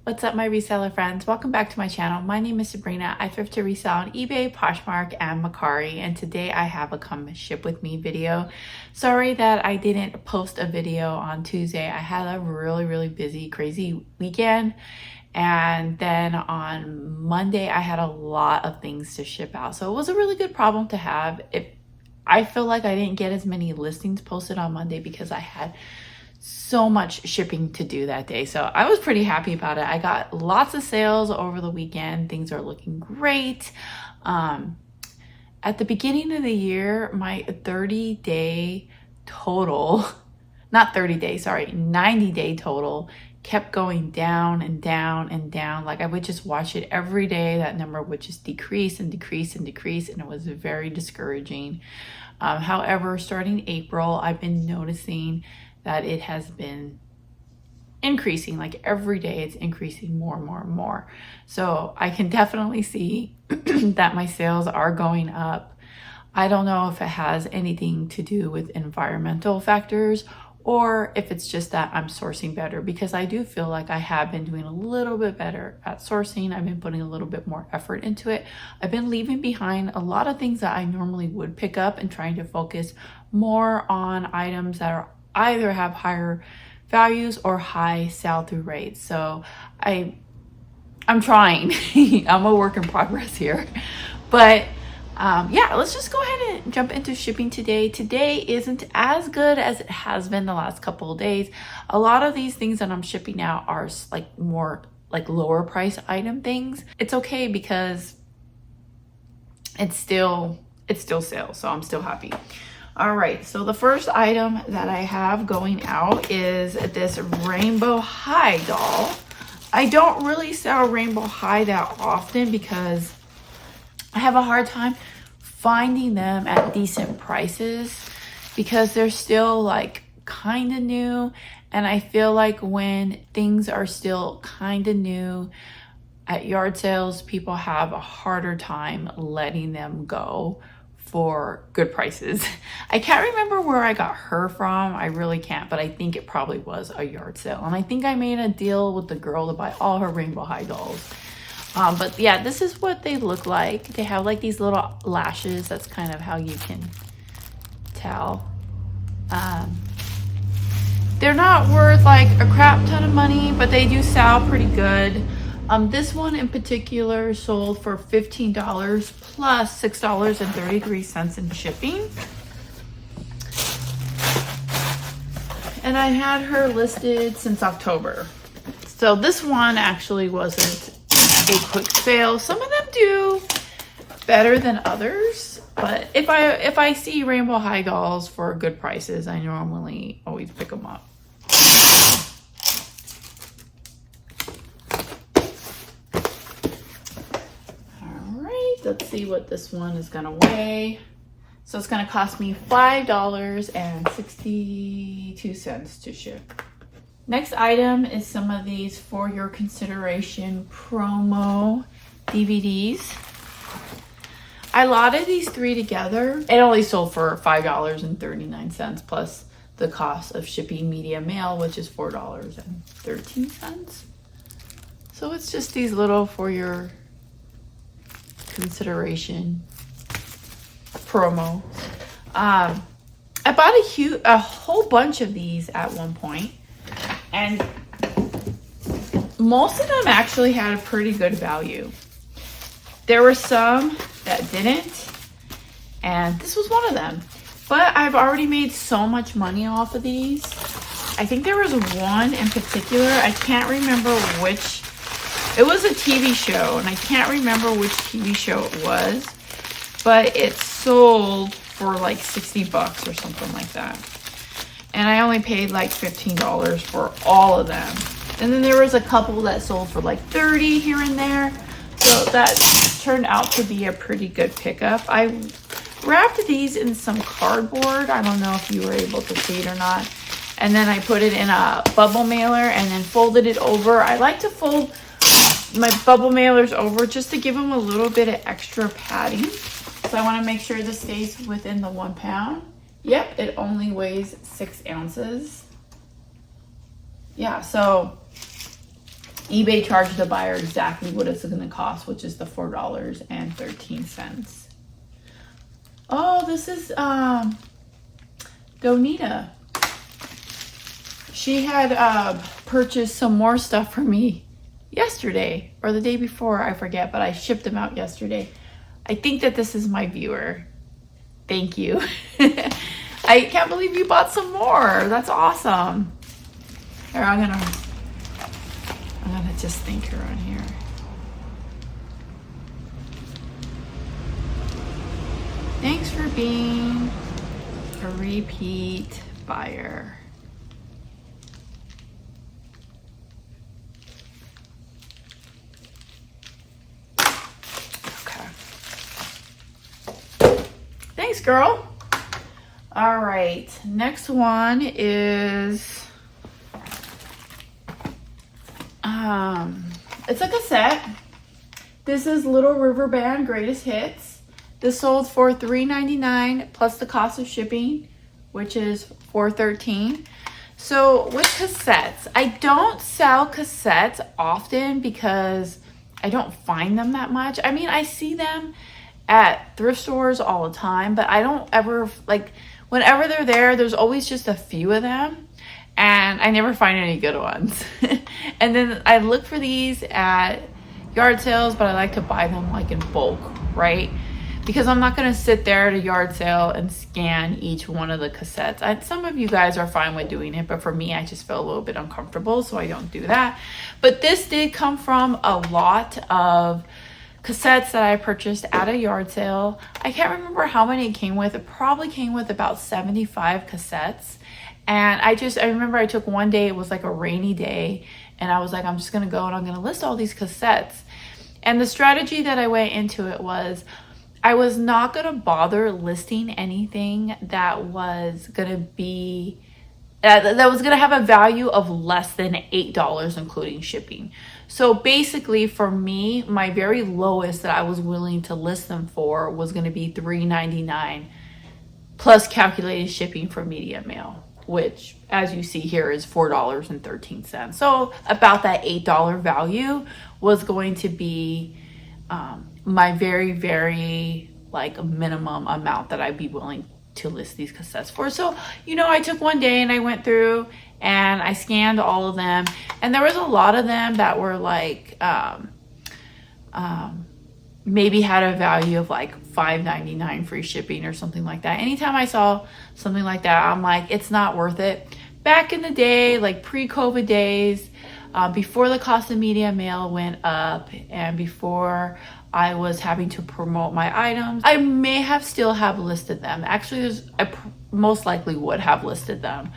What's up, my reseller friends? Welcome back to my channel. My name is Sabrina. I thrift to resell on eBay, Poshmark, and Mercari, and today I have a come ship with me video. Sorry that I didn't post a video on Tuesday. I had a really busy, crazy weekend, and then on Monday I had a lot of things to ship out. So it was a really good problem to have. I feel like I didn't get as many listings posted on Monday because I had so much shipping to do that day. So I was pretty happy about it. I got lots of sales over the weekend. Things are looking great. At the beginning of the year, my 30-day total, not 30 days, sorry, 90-day total kept going down and down and down. Like I would just watch it every day. That number would just decrease and decrease and decrease, and it was very discouraging. However, starting April, I've been noticing that it has been increasing. Like every day it's increasing more and more and more. So I can definitely see that my sales are going up. I don't know if it has anything to do with environmental factors or if it's just that I'm sourcing better, because I do feel like I have been doing a little bit better at sourcing. I've been putting a little bit more effort into it. I've been leaving behind a lot of things that I normally would pick up and trying to focus more on items that are either have higher values or high sell-through rates. So I'm trying. I'm a work in progress here. But yeah, let's just go ahead and jump into shipping today. Today isn't as good as it has been the last couple of days. A lot of these things that I'm shipping out are like more like lower price item things. It's okay because it's still sales, so I'm still happy. All right, so the first item that I have going out is this rainbow high doll. I don't really sell rainbow high that often because I have a hard time finding them at decent prices because they're still like kind of new. And I feel like when things are still kind of new at yard sales, people have a harder time letting them go for good prices. I can't remember where I got her from. I really can't, but I think it probably was a yard sale. And I think I made a deal with the girl to buy all her rainbow high dolls. But yeah, this is what they look like. They have like these little lashes. That's kind of how you can tell. They're not worth like a crap ton of money, but they do sell pretty good. This one in particular sold for $15 plus $6.33 in shipping. And I had her listed since October. So this one actually wasn't a quick sale. Some of them do better than others, but if I see rainbow high dolls for good prices, I normally always pick them up. Let's see what this one is gonna weigh. So it's gonna cost me $5.62 to ship. Next item is some of these For Your Consideration promo DVDs. I lotted these 3 together. It only sold for $5.39 plus the cost of shipping media mail, which is $4.13. So it's just these little For Your Consideration promo. I bought a whole bunch of these at one point, and most of them actually had a pretty good value. There were some that didn't, and this was one of them. But I've already made so much money off of these. I think there was one in particular, I can't remember which. It was a TV show, and I can't remember which TV show it was, but it sold for like $60 or something like that. And I only paid like $15 for all of them. And then there was a couple that sold for like $30 here and there. So that turned out to be a pretty good pickup. I wrapped these in some cardboard. I don't know if you were able to see it or not. And then I put it in a bubble mailer and then folded it over. I like to fold my bubble mailers over just to give them a little bit of extra padding. So I want to make sure this stays within the 1 pound. Yep, it only weighs 6 ounces. Yeah, so eBay charged the buyer exactly what it's going to cost, which is the $4.13. Oh, this is Donita. She had purchased some more stuff for me yesterday or the day before, I forget, but I shipped them out yesterday. I think that this is my viewer. Thank you. I can't believe you bought some more. That's awesome. Here, I'm gonna just thank her on here. Thanks for being a repeat buyer. Okay. Thanks, girl. All right. Next one is it's a cassette. This is Little River Band Greatest Hits. This sold for $3.99 plus the cost of shipping, which is $4.13. So with cassettes, I don't sell cassettes often because I don't find them that much. I mean, I see them at thrift stores all the time, but I don't ever, like, whenever they're there, there's always just a few of them, and I never find any good ones. And then I look for these at yard sales, but I like to buy them like in bulk, right? Because I'm not going to sit there at a yard sale and scan each one of the cassettes. Some of you guys are fine with doing it, but for me, I just feel a little bit uncomfortable, so I don't do that. But this did come from a lot of cassettes that I purchased at a yard sale. I can't remember how many it came with. It probably came with about 75 cassettes. And I remember I took one day, it was like a rainy day, and I was like, I'm just going to go and I'm going to list all these cassettes. And the strategy that I went into it was, I was not going to bother listing anything that was going to be, that was going to have a value of less than $8, including shipping. So basically for me, my very lowest that I was willing to list them for was going to be $3.99 plus calculated shipping for media mail, which as you see here is $4.13. So about that $8 value was going to be my very, very like minimum amount that I'd be willing to list these cassettes for. So, you know, I took one day and I went through and I scanned all of them, and there was a lot of them that were like maybe had a value of like $5.99 free shipping or something like that. Anytime I saw something like that, I'm like, it's not worth it. Back in the day, like pre-COVID days, before the cost of media mail went up and before I was having to promote my items, I may have still have listed them. Actually, I most likely would have listed them.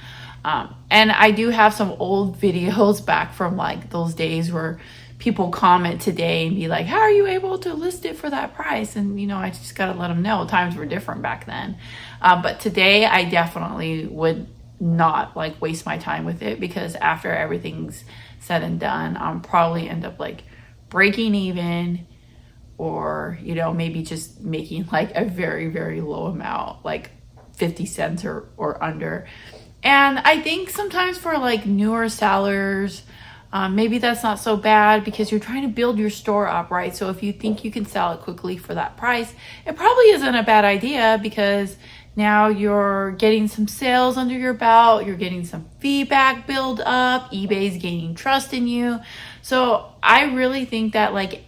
And I do have some old videos back from like those days where people comment today and be like, how are you able to list it for that price? And, you know, I just got to let them know times were different back then. But today I definitely would not like waste my time with it, because after everything's said and done, I'll probably end up like breaking even, or, you know, maybe just making like a very, very low amount, like 50 cents or under. And I think sometimes for like newer sellers, maybe that's not so bad because you're trying to build your store up, right? So if you think you can sell it quickly for that price, it probably isn't a bad idea, because now you're getting some sales under your belt, you're getting some feedback build up, eBay's gaining trust in you. So I really think that like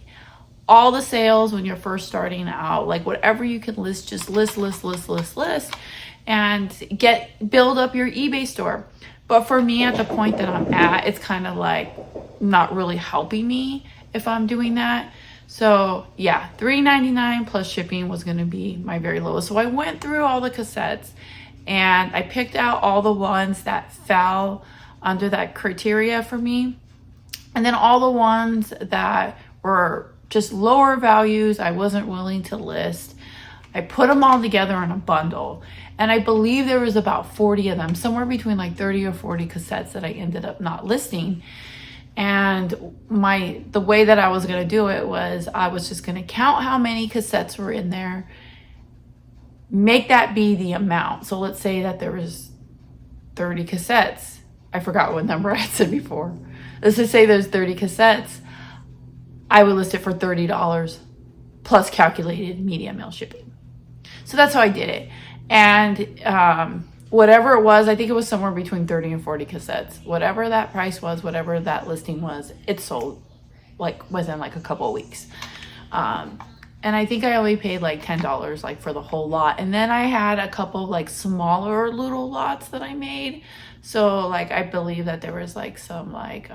all the sales when you're first starting out, like whatever you can list, just list, and build up your eBay store. But for me, at the point that I'm at, it's kind of like not really helping me if I'm doing that. So yeah, $3.99 plus shipping was going to be my very lowest. So I went through all the cassettes and I picked out all the ones that fell under that criteria for me. And then all the ones that were just lower values, I wasn't willing to list, I put them all together in a bundle. And I believe there was about 40 of them, somewhere between like 30 or 40 cassettes that I ended up not listing. And the way that I was going to do it was I was just going to count how many cassettes were in there, make that be the amount. So let's say that there was 30 cassettes. I forgot what number I said before. let's just say there's 30 cassettes, I would list it for $30 plus calculated media mail shipping. So that's how I did it. And whatever it was, I think it was somewhere between 30 and 40 cassettes. Whatever that price was, whatever that listing was, it sold like within like a couple of weeks. And I think I only paid like $10 like for the whole lot. And then I had a couple like smaller little lots that I made. So like I believe that there was like some like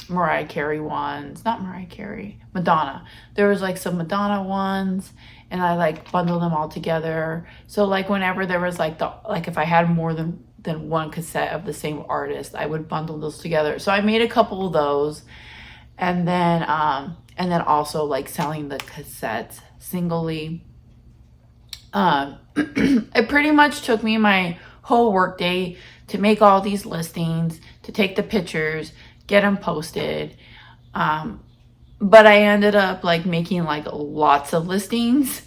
Mariah Carey ones, not Mariah Carey, Madonna. There was like some Madonna ones, and I like bundled them all together. So like whenever there was like if I had more than one cassette of the same artist, I would bundle those together. So I made a couple of those, and then also like selling the cassettes singly. It pretty much took me my whole work day to make all these listings, to take the pictures, get them posted. But I ended up like making like lots of listings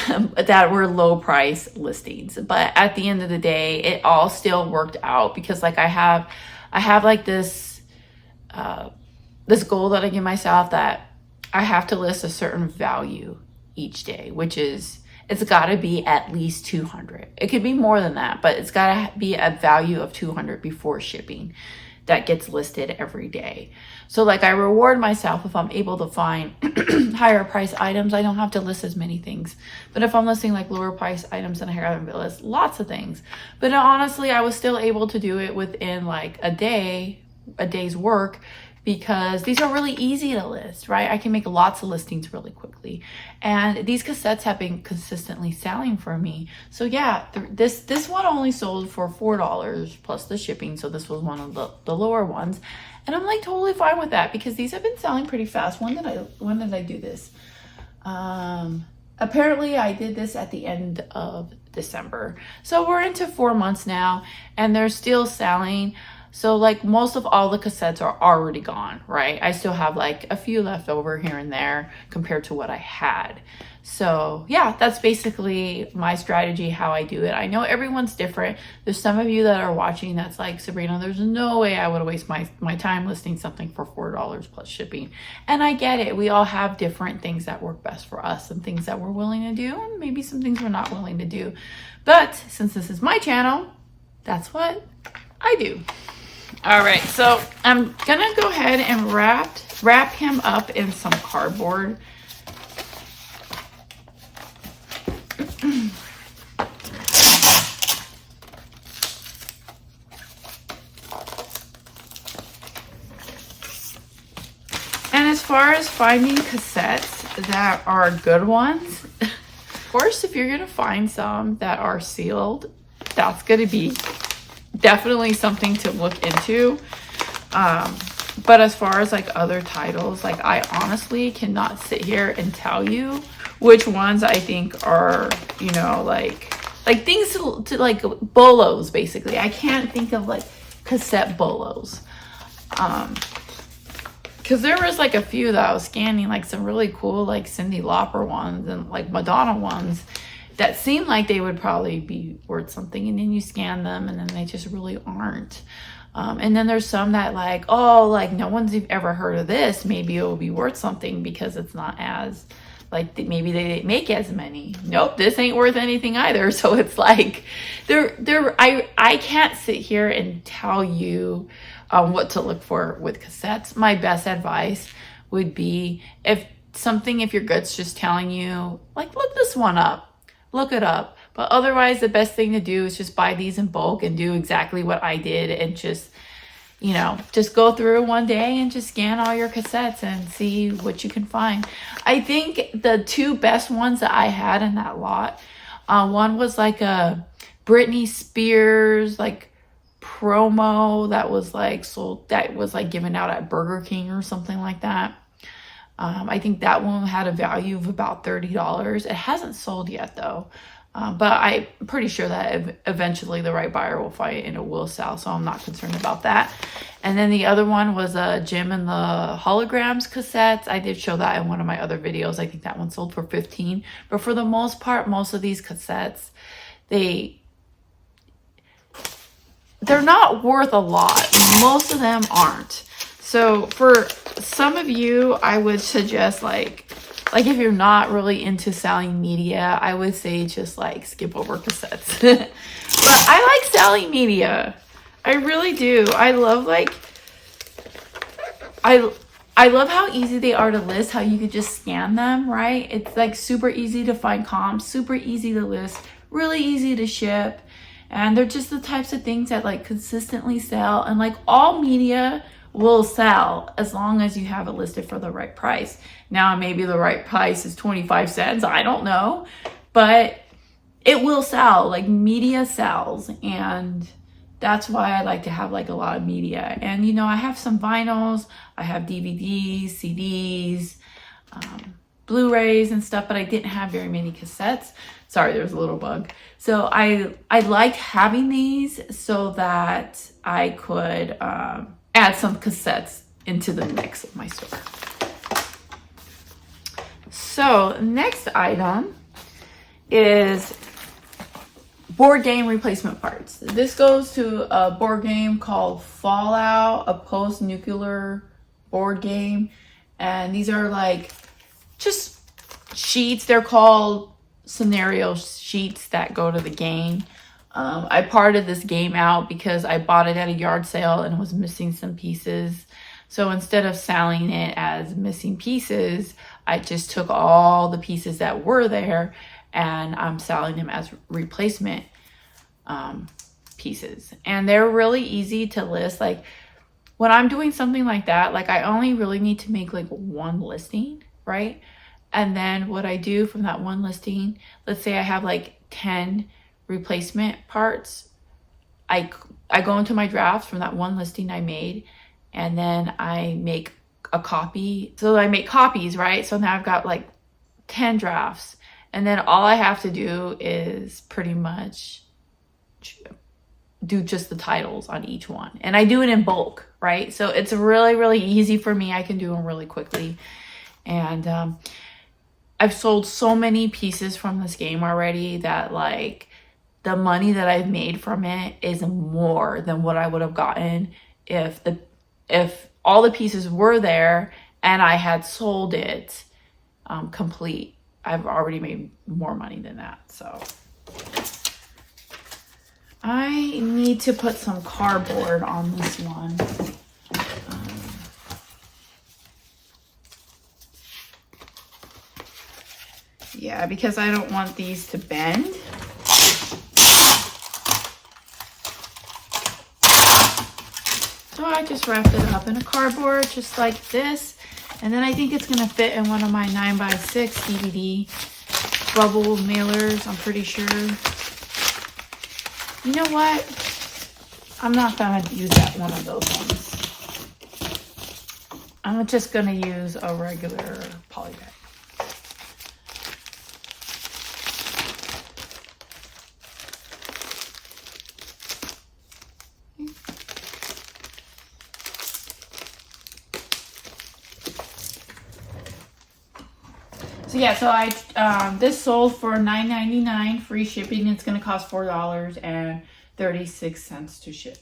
that were low price listings. But at the end of the day, it all still worked out because like I have like this goal that I give myself that I have to list a certain value each day, which is, it's got to be at least 200. It could be more than that, but it's got to be a value of 200 before shipping that gets listed every day. So like I reward myself if I'm able to find higher price items. I don't have to list as many things. But if I'm listing like lower price items, then I have to list lots of things. But honestly, I was still able to do it within like a day's work, because these are really easy to list, right? I can make lots of listings really quickly. And these cassettes have been consistently selling for me. So yeah, this one only sold for $4 plus the shipping. So this was one of the lower ones. And I'm like totally fine with that because these have been selling pretty fast. When did I do this? Apparently I did this at the end of December. So we're into 4 months now and they're still selling. So like most of all the cassettes are already gone, right? I still have like a few left over here and there compared to what I had. So yeah, that's basically my strategy, how I do it. I know everyone's different. There's some of you that are watching that's like, Sabrina, there's no way I would waste my time listing something for $4 plus shipping. And I get it. We all have different things that work best for us and things that we're willing to do, and maybe some things we're not willing to do. But since this is my channel, that's what I do. All right, so I'm gonna go ahead and wrap him up in some cardboard. And as far as finding cassettes that are good ones, of course, if you're gonna find some that are sealed, that's gonna be definitely something to look into. But as far as like other titles, like I honestly cannot sit here and tell you which ones I think are, you know, like things to like bolos basically. I can't think of like cassette bolos. Because there was like a few that I was scanning, like some really cool like Cyndi Lauper ones and like Madonna ones that seem like they would probably be worth something, and then you scan them and then they just really aren't. And then there's some that like, oh, like no one's ever heard of this, maybe it will be worth something because it's not as like, maybe they didn't make as many. Nope, this ain't worth anything either. So it's like I can't sit here and tell you what to look for with cassettes. My best advice would be if your gut's just telling you like, look this one up, look it up. But otherwise, the best thing to do is just buy these in bulk and do exactly what I did and just, you know, just go through one day and just scan all your cassettes and see what you can find. I think the two best ones that I had in that lot, one was like a Britney Spears like promo that was like sold, that was like given out at Burger King or something like that. I think that one had a value of about $30. It hasn't sold yet though. But I'm pretty sure that eventually the right buyer will find it and it will sell. So I'm not concerned about that. And then the other one was a Jim and the Holograms cassettes. I did show that in one of my other videos. I think that one sold for $15. But for the most part, most of these cassettes, they're not worth a lot. Most of them aren't. So for some of you, I would suggest like if you're not really into selling media, I would say just like skip over cassettes. But I like selling media. I really do. I love like, I love how easy they are to list, how you could just scan them, right? It's like super easy to find comps, super easy to list, really easy to ship. And they're just the types of things that like consistently sell, and like all media will sell as long as you have it listed for the right price. Now, maybe the right price is 25 cents. I don't know, but it will sell. Like media sells, and that's why I like to have like a lot of media. And you know, I have some vinyls, I have DVDs, CDs, Blu-rays and stuff, but I didn't have very many cassettes. Sorry, there's a little bug. So I liked having these so that I could add some cassettes into the mix of my store. So next item is board game replacement parts. This goes to a board game called Fallout, a post-nuclear board game. And these are like just sheets. They're called scenario sheets that go to the game. I parted this game out because I bought it at a yard sale and was missing some pieces. So instead of selling it as missing pieces, I just took all the pieces that were there and I'm selling them as replacement pieces. And they're really easy to list. Like when I'm doing something like that, like I only really need to make like one listing, right? And then what I do from that one listing, let's say I have like 10 replacement parts. I go into my drafts from that one listing I made, and then I make a copy. So I make copies, right? So now I've got like 10 drafts. And then all I have to do is pretty much do just the titles on each one. And I do it in bulk, right? So it's really, really easy for me. I can do them really quickly. And I've sold so many pieces from this game already that like the money that I've made from it is more than what I would have gotten if all the pieces were there and I had sold it complete. I've already made more money than that. So I need to put some cardboard on this one. Yeah, because I don't want these to bend. So I just wrapped it up in a cardboard just like this. And then I think it's going to fit in one of my 9x6 DVD bubble mailers, I'm pretty sure. You know what? I'm not going to use that one of those ones. I'm just going to use a regular poly bag. So yeah, so I this sold for $9.99 free shipping. It's gonna cost $4.36 to ship.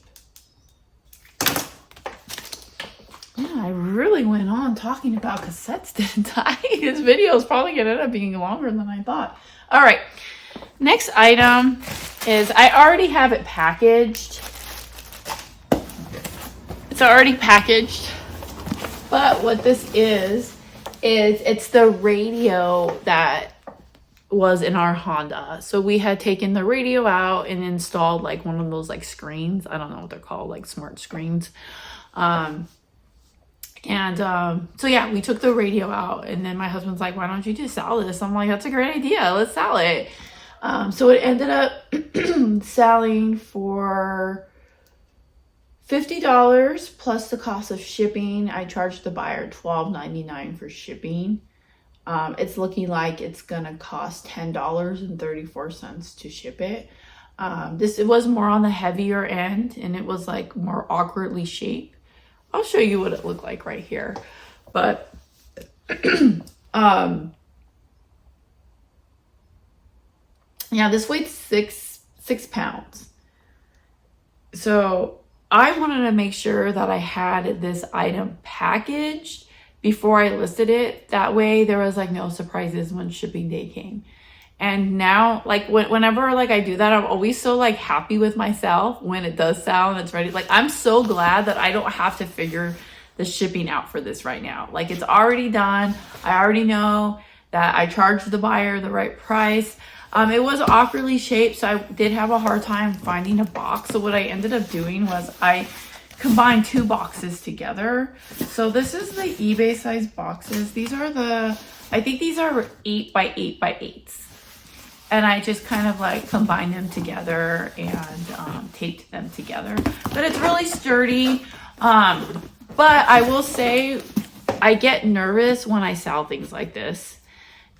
Yeah, I really went on talking about cassettes, didn't I? This video is probably gonna end up being longer than I thought. All right, next item is I already have it packaged. It's already packaged, but what this is it's the radio that was in our Honda. So we had taken the radio out and installed like one of those like screens. I don't know what they're called, like smart screens. So yeah, we took the radio out, and then my husband's like, why don't you just sell this? I'm like, that's a great idea. Let's sell it. So it ended up selling for $50 plus the cost of shipping. I charged the buyer $12.99 for shipping. It's looking like it's gonna cost $10.34 to ship it. It was more on the heavier end, and it was like more awkwardly shaped. I'll show you what it looked like right here. But yeah, this weighed six pounds. So I wanted to make sure that I had this item packaged before I listed it. That way there was like no surprises when shipping day came. And now, like, whenever like I do that, I'm always so like happy with myself when it does sell and it's ready. Like, I'm so glad that I don't have to figure the shipping out for this right now. Like, it's already done. I already know that I charged the buyer the right price. It was awkwardly shaped, so I did have a hard time finding a box. So what I ended up doing was I combined 2 boxes together. So this is the eBay size boxes. These are I think these are 8 by 8 by 8s. And I just kind of like combined them together and taped them together. But it's really sturdy. But I will say I get nervous when I sell things like this,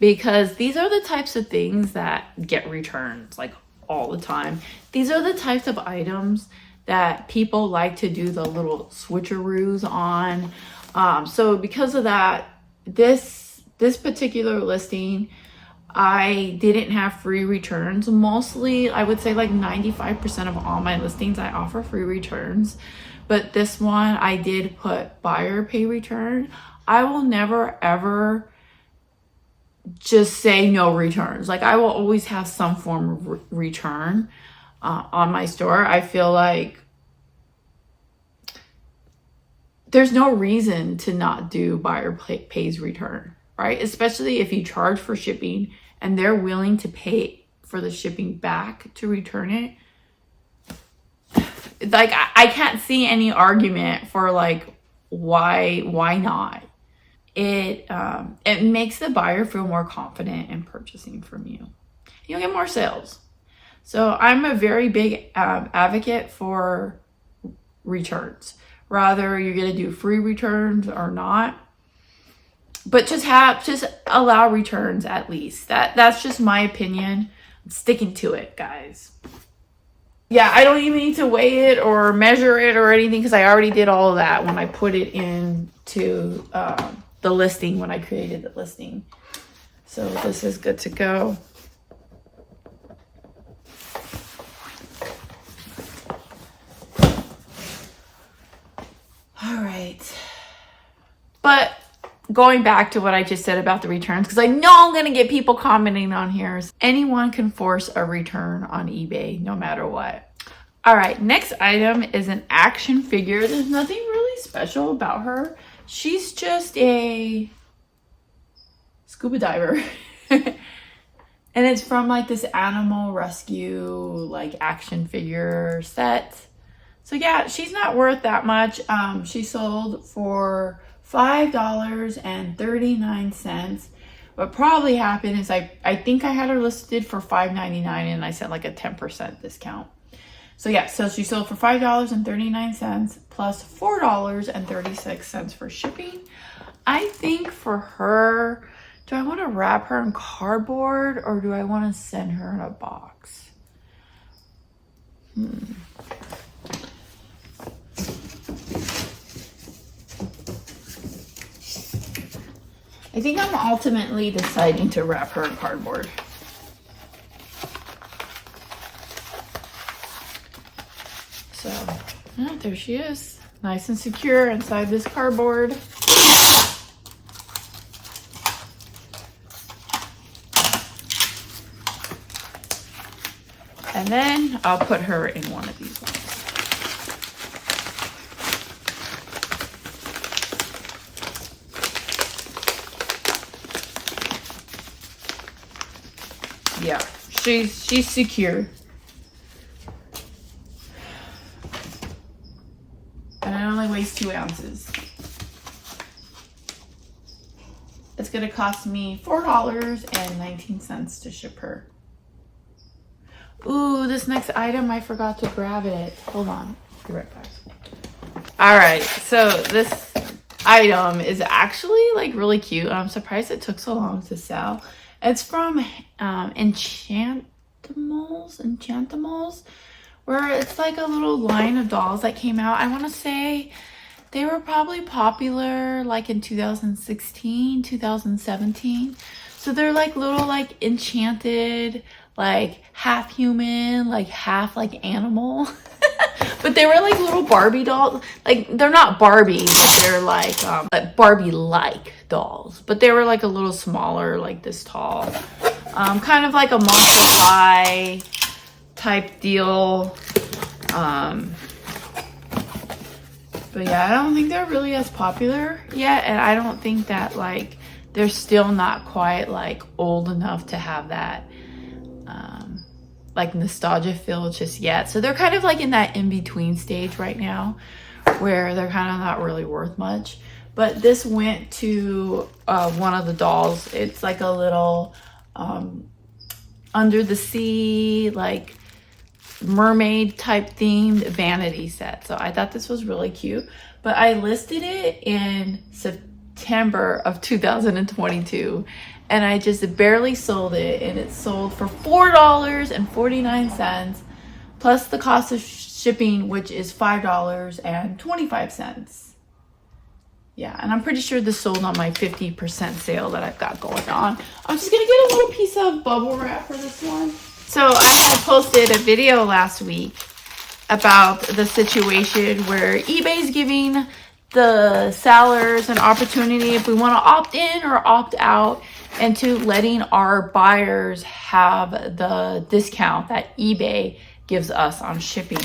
because these are the types of things that get returns like all the time. These are the types of items that people like to do the little switcheroos on. So because of that, this particular listing, I didn't have free returns. Mostly, I would say like 95% of all my listings, I offer free returns. But this one, I did put buyer pay return. I will never, ever just say no returns. Like, I will always have some form of return on my store. I feel like there's no reason to not do buyer pays return, right? Especially if you charge for shipping and they're willing to pay for the shipping back to return it. Like, I can't see any argument for like why not. It makes the buyer feel more confident in purchasing from you. You'll get more sales. So I'm a very big advocate for returns. Rather you're gonna do free returns or not, but just allow returns at least. That's just my opinion. I'm sticking to it, guys. Yeah, I don't even need to weigh it or measure it or anything, because I already did all of that when I put it into the listing, when I created the listing. So this is good to go. All right. But going back to what I just said about the returns, because I know I'm going to get people commenting on here. Anyone can force a return on eBay, no matter what. All right, next item is an action figure. There's nothing really special about her. She's just a scuba diver. And it's from like this animal rescue like action figure set. So yeah, she's not worth that much. She sold for $5.39. What probably happened is I think I had her listed for $5.99 and I sent like a 10% discount. So yeah, so she sold for $5.39 plus $4.36 for shipping. I think for her, do I want to wrap her in cardboard or do I want to send her in a box? I think I'm ultimately deciding to wrap her in cardboard. So, yeah, there she is. Nice and secure inside this cardboard. And then I'll put her in one of these ones. Yeah, she's secure. And it only weighs 2 ounces. It's gonna cost me $4.19 to ship her. Ooh, this next item, I forgot to grab it. Hold on, be right back. All right, so this item is actually like really cute. I'm surprised it took so long to sell. It's from Enchantimals, where it's like a little line of dolls that came out. I want to say they were probably popular like in 2016, 2017. So they're like little like enchanted, like half human, like half like animal. But they were like little Barbie dolls. Like, they're not Barbies, but they're like Barbie-like dolls. But they were like a little smaller, like this tall. Kind of like a Monster High type deal. But yeah, I don't think they're really as popular yet. And I don't think that like they're still not quite like old enough to have that like nostalgia feel just yet. So they're kind of like in that in-between stage right now where they're kind of not really worth much. But this went to one of the dolls. It's like a little under the sea, like mermaid type themed vanity set. So I thought this was really cute. But I listed it in September of 2022. And I just barely sold it, and it sold for $4.49 plus the cost of shipping, which is $5.25. Yeah, and I'm pretty sure this sold on my 50% sale that I've got going on. I'm just gonna get a little piece of bubble wrap for this one. So I had posted a video last week about the situation where eBay's giving the sellers an opportunity if we want to opt in or opt out, and to letting our buyers have the discount that eBay gives us on shipping.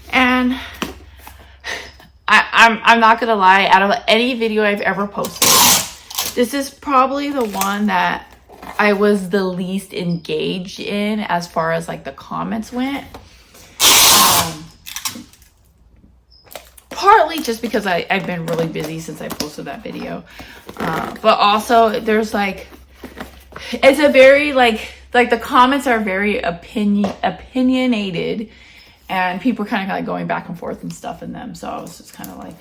And I'm not gonna lie, out of any video I've ever posted, this is probably the one that I was the least engaged in as far as like the comments went. Partly just because I've been really busy since I posted that video. But also there's like, it's a very like the comments are very opinionated, and people are kind of like going back and forth and stuff in them. So I was just kind of like,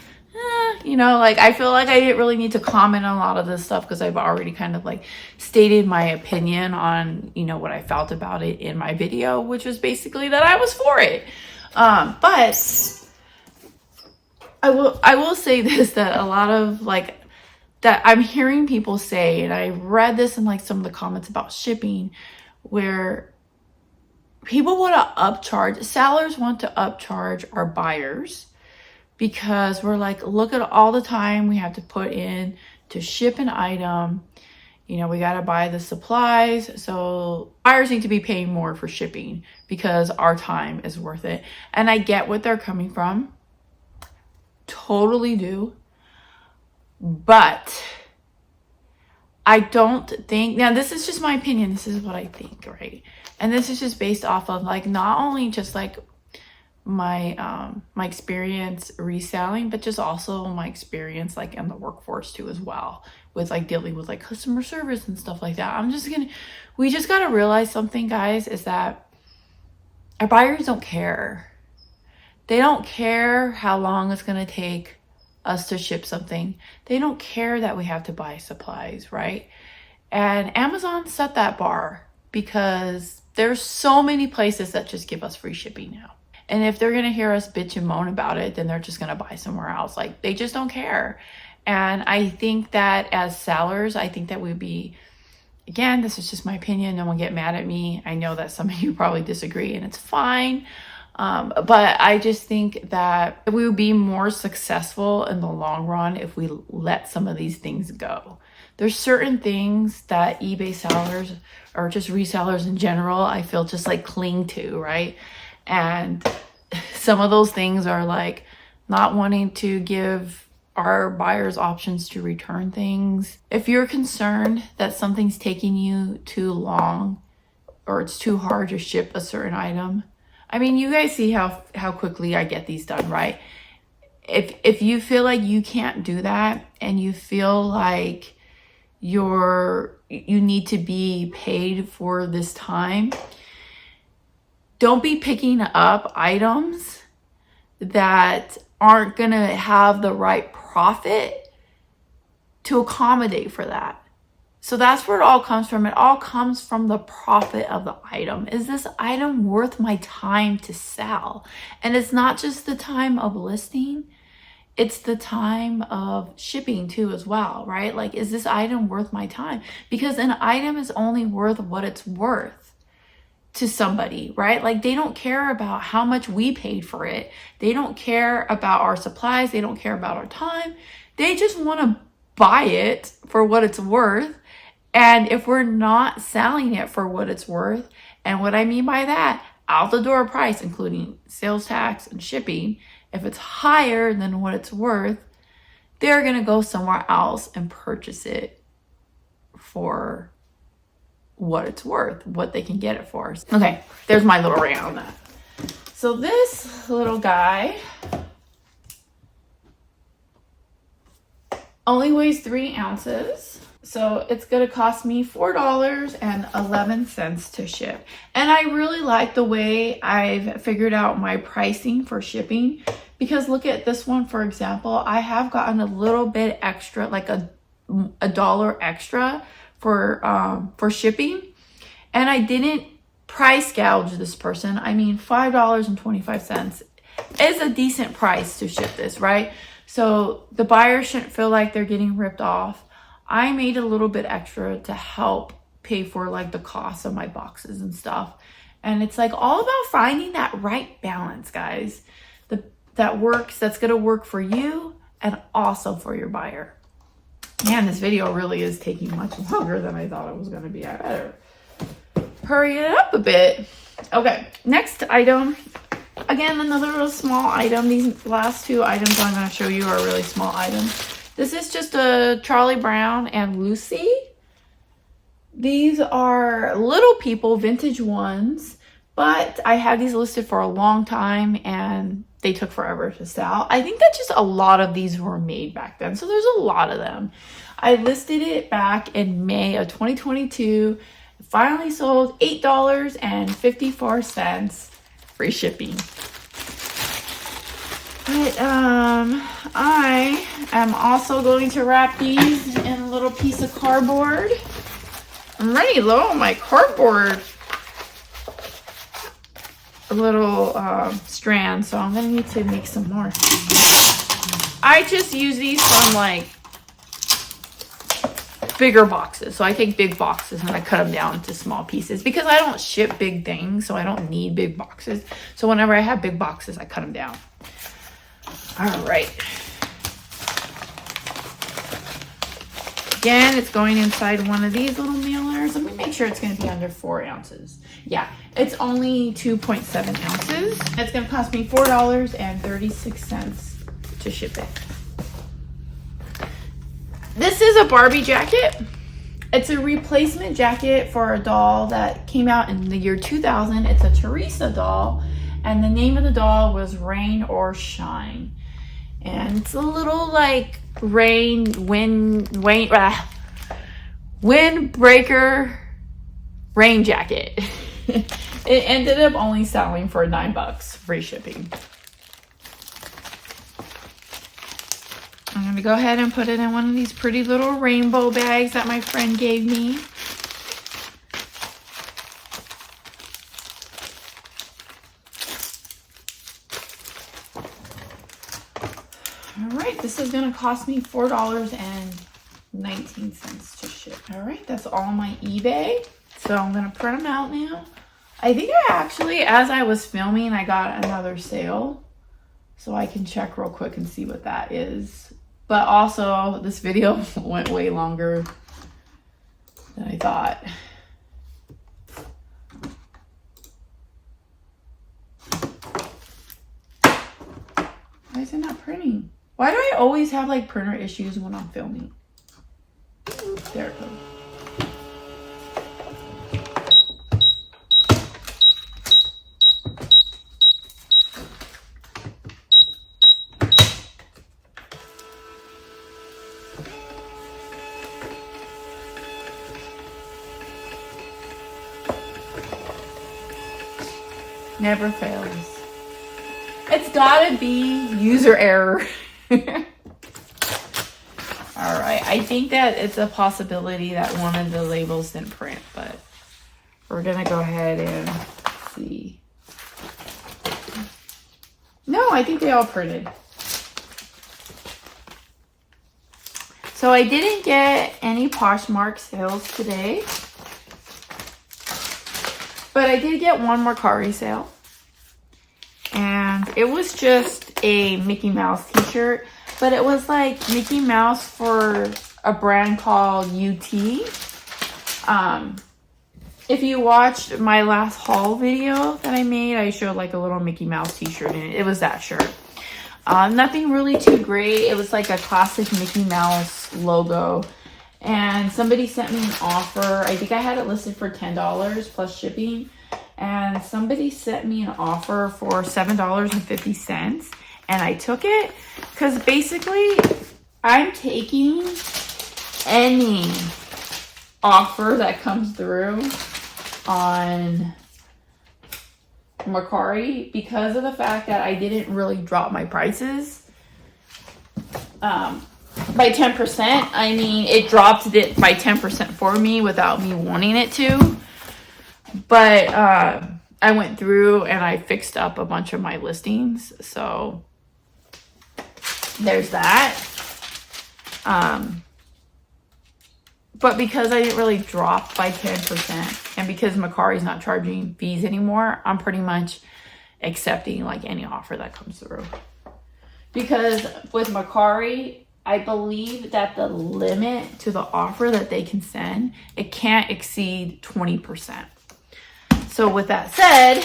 you know, like I feel like I didn't really need to comment on a lot of this stuff because I've already kind of like stated my opinion on, you know, what I felt about it in my video, which was basically that I was for it. But I will say this, that a lot of like that I'm hearing people say, and I read this in like some of the comments about shipping, where people want to upcharge, sellers want to upcharge our buyers because we're like, look at all the time we have to put in to ship an item. You know, we got to buy the supplies. So buyers need to be paying more for shipping because our time is worth it. And I get what they're coming from. Totally do. But I don't think, now this is just my opinion, this is what I think, right? And this is just based off of like not only just like my my experience reselling, but just also my experience like in the workforce too as well, with like dealing with like customer service and stuff like that. We just got to realize something, guys, is that our buyers don't care. They don't care how long it's going to take us to ship something. They don't care that we have to buy supplies, right? And Amazon set that bar because there's so many places that just give us free shipping now. And if they're going to hear us bitch and moan about it, then they're just going to buy somewhere else. Like, they just don't care. And I think that as sellers, I think that we'd be, again, this is just my opinion. No one get mad at me. I know that some of you probably disagree, and it's fine. But I just think that we would be more successful in the long run if we let some of these things go. There's certain things that eBay sellers or just resellers in general, I feel just like cling to, right? And some of those things are like not wanting to give our buyers options to return things. If you're concerned that something's taking you too long or it's too hard to ship a certain item, I mean, you guys see how quickly I get these done, right? If you feel like you can't do that and you feel like you need to be paid for this time, don't be picking up items that aren't going to have the right profit to accommodate for that. So that's where it all comes from. It all comes from the profit of the item. Is this item worth my time to sell? And it's not just the time of listing, it's the time of shipping too as well, right? Like, is this item worth my time? Because an item is only worth what it's worth. to somebody, right? Like they don't care about how much we paid for it. They don't care about our supplies. They don't care about our time. They just want to buy it for what it's worth. And if we're not selling it for what it's worth, and what I mean by that, out the door price, including sales tax and shipping, if it's higher than what it's worth, they're going to go somewhere else and purchase it for what it's worth, what they can get it for. Okay, there's my little rant on that. So this little guy only weighs 3 ounces. So it's going to cost me $4.11 to ship. And I really like the way I've figured out my pricing for shipping, because look at this one, for example. I have gotten a little bit extra, like a dollar extra for shipping. And I didn't price gouge this person. I mean, $5.25 is a decent price to ship this, right? So the buyer shouldn't feel like they're getting ripped off. I made a little bit extra to help pay for like the cost of my boxes and stuff. And it's like all about finding that right balance, guys. That's going to work for you and also for your buyer. Man, this video really is taking much longer than I thought it was going to be. I better hurry it up a bit. Okay, next item. Again, another little small item. These last 2 items I'm going to show you are really small items. This is just a Charlie Brown and Lucy. These are Little People vintage ones, but I had these listed for a long time and they took forever to sell. I think that just a lot of these were made back then, so there's a lot of them. I listed it back in May of 2022. Finally sold $8.54, free shipping. But I am also going to wrap these in a little piece of cardboard. I'm running low on my cardboard little strand, so I'm gonna need to make some more. I just use these from like bigger boxes. So I take big boxes and I cut them down into small pieces because I don't ship big things, so I don't need big boxes. So whenever I have big boxes, I cut them down. All right. Again, it's going inside one of these little mailers. Let me make sure it's going to be under 4 ounces. Yeah, it's only 2.7 ounces. It's going to cost me $4.36 to ship it. This is a Barbie jacket. It's a replacement jacket for a doll that came out in the year 2000. It's a Teresa doll, and the name of the doll was Rain or Shine. And it's a little like windbreaker rain jacket. It ended up only selling for $9, free shipping. I'm going to go ahead and put it in one of these pretty little rainbow bags that my friend gave me. All right, this is going to cost me $4.19 to ship. All right, that's all my eBay. So I'm going to print them out now. I think I actually, as I was filming, I got another sale. So I can check real quick and see what that is. But also, this video went way longer than I thought. Why is it not printing? Why do I always have like printer issues when I'm filming? There it goes. Never fails. It's gotta be user error. All right, I think that it's a possibility that one of the labels didn't print, but we're gonna go ahead and see. No, I think they all printed. So I didn't get any Poshmark sales today. But I did get one Mercari sale. And it was just a Mickey Mouse t-shirt. But it was like Mickey Mouse for a brand called UT. If you watched my last haul video that I made, I showed like a little Mickey Mouse t-shirt in it. It was that shirt. Nothing really too great. It was like a classic Mickey Mouse logo. And somebody sent me an offer. I think I had it listed for $10 plus shipping. And somebody sent me an offer for $7.50. And I took it because basically I'm taking any offer that comes through on Mercari because of the fact that I didn't really drop my prices by 10%. I mean, it dropped it by 10% for me without me wanting it to. But I went through and I fixed up a bunch of my listings. So there's that. But because I didn't really drop by 10% and because Mercari's not charging fees anymore, I'm pretty much accepting like any offer that comes through. Because with Mercari, I believe that the limit to the offer that they can send, it can't exceed 20%. So with that said,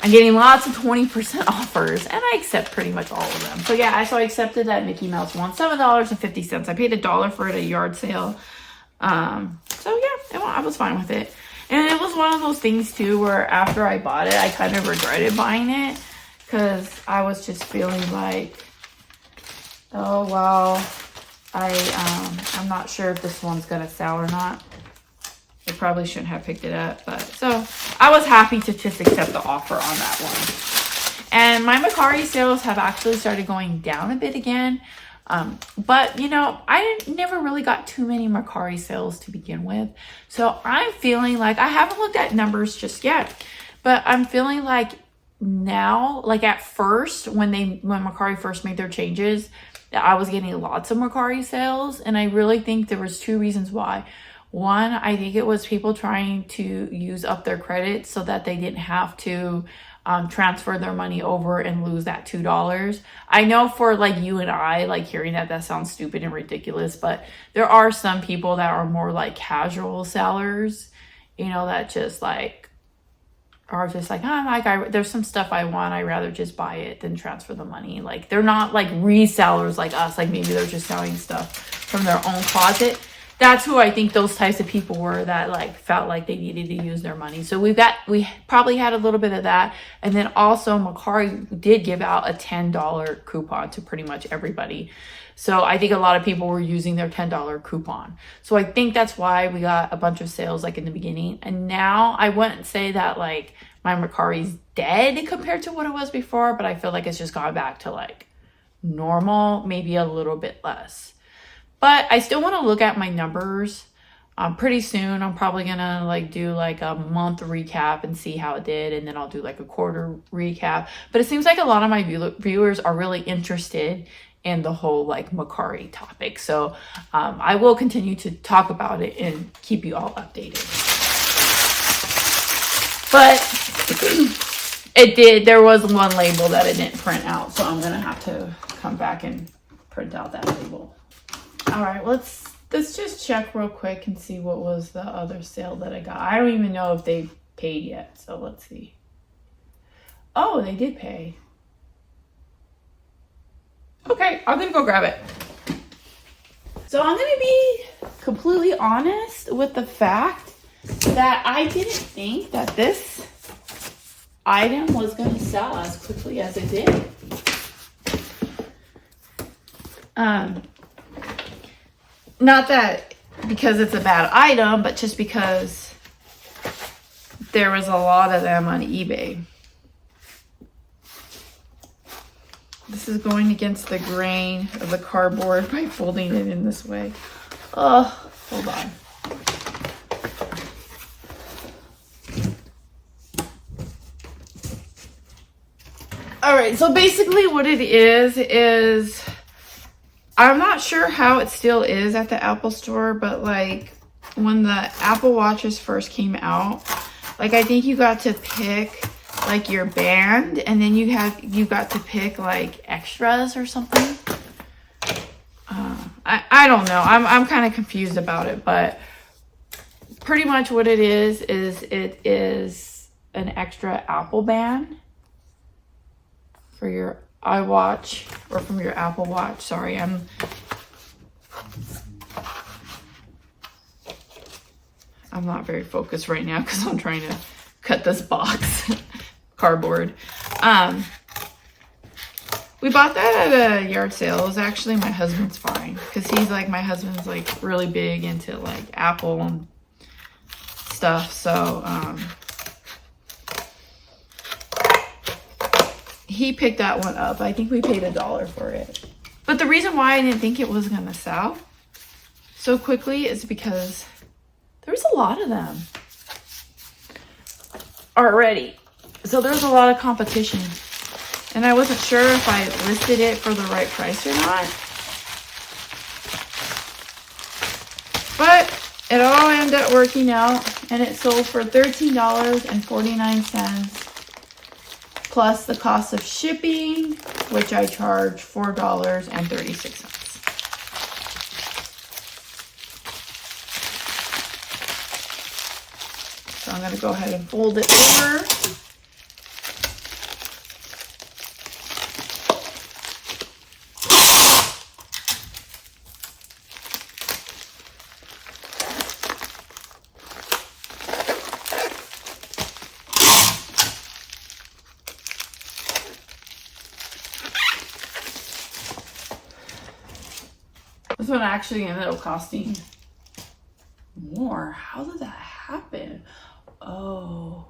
I'm getting lots of 20% offers and I accept pretty much all of them. So yeah, so I accepted that Mickey Mouse one, $7.50. I paid $1 for it at a yard sale. So yeah, I was fine with it. And it was one of those things too where after I bought it, I kind of regretted buying it because I was just feeling like, oh well, I'm not sure if this one's gonna sell or not. I probably shouldn't have picked it up, but so I was happy to just accept the offer on that one. And my Mercari sales have actually started going down a bit again. But you know, I never really got too many Mercari sales to begin with. So I'm feeling like, I haven't looked at numbers just yet, but I'm feeling like now, like at first, when Mercari first made their changes, I was getting lots of Mercari sales. And I really think there was two reasons why. One, I think it was people trying to use up their credit so that they didn't have to transfer their money over and lose that $2. I know for like you and I, like hearing that sounds stupid and ridiculous, but there are some people that are more like casual sellers, you know, that just like are just like, there's some stuff I want, I'd rather just buy it than transfer the money. Like they're not like resellers like us, like maybe they're just selling stuff from their own closet. That's who I think those types of people were that like felt like they needed to use their money. So we probably had a little bit of that. And then also Mercari did give out a $10 coupon to pretty much everybody. So I think a lot of people were using their $10 coupon. So I think that's why we got a bunch of sales like in the beginning. And now I wouldn't say that like my Mercari's dead compared to what it was before, but I feel like it's just gone back to like normal, maybe a little bit less. But I still want to look at my numbers pretty soon. I'm probably going to like do like a month recap and see how it did. And then I'll do like a quarter recap. But it seems like a lot of my viewers are really interested in the whole like Mercari topic. So I will continue to talk about it and keep you all updated. But there was one label that it didn't print out. So I'm going to have to come back and print out that label. All right, let's just check real quick and see what was the other sale that I got. I don't even know if they paid yet, so let's see. Oh, they did pay. Okay, I'm gonna go grab it. So I'm gonna be completely honest with the fact that I didn't think that this item was gonna sell as quickly as it did. Not that because it's a bad item, but just because there was a lot of them on eBay. This is going against the grain of the cardboard by folding it in this way. Oh, hold on. All right, so basically what it is I'm not sure how it still is at the Apple Store, but like when the Apple Watches first came out, Like, I think you got to pick like your band, and then you got to pick like extras or something. I don't know. I'm kind of confused about it, but pretty much what it is it is an extra Apple band for your iWatch, or from your Apple Watch. Sorry, I'm not very focused right now because I'm trying to cut this box cardboard. We bought that at a yard sale. It was actually my husband's find, because my husband's like really big into like Apple and stuff. So he picked that one up. I think we paid $1 for it. But the reason why I didn't think it was gonna sell so quickly is because there's a lot of them already. So there's a lot of competition. And I wasn't sure if I listed it for the right price or not. But it all ended up working out, and it sold for $13.49 plus the cost of shipping, which I charge $4.36. So I'm going to go ahead and fold it over. This one actually ended up costing more. How did that happen? Oh.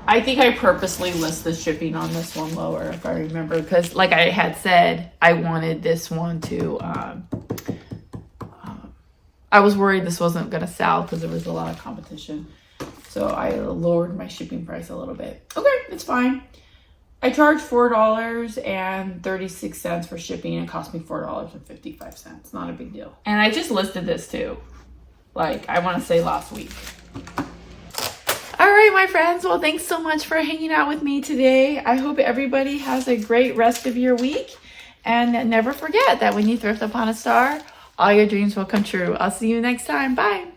I think I purposely listed shipping on this one lower, if I remember, because like I had said, I wanted this one to, I was worried this wasn't going to sell because there was a lot of competition. So I lowered my shipping price a little bit. Okay, it's fine. I charged $4.36 for shipping, and it cost me $4.55. Not a big deal. And I just listed this too, like I want to say last week. All right, my friends. Well, thanks so much for hanging out with me today. I hope everybody has a great rest of your week. And never forget that when you thrift upon a star, all your dreams will come true. I'll see you next time. Bye.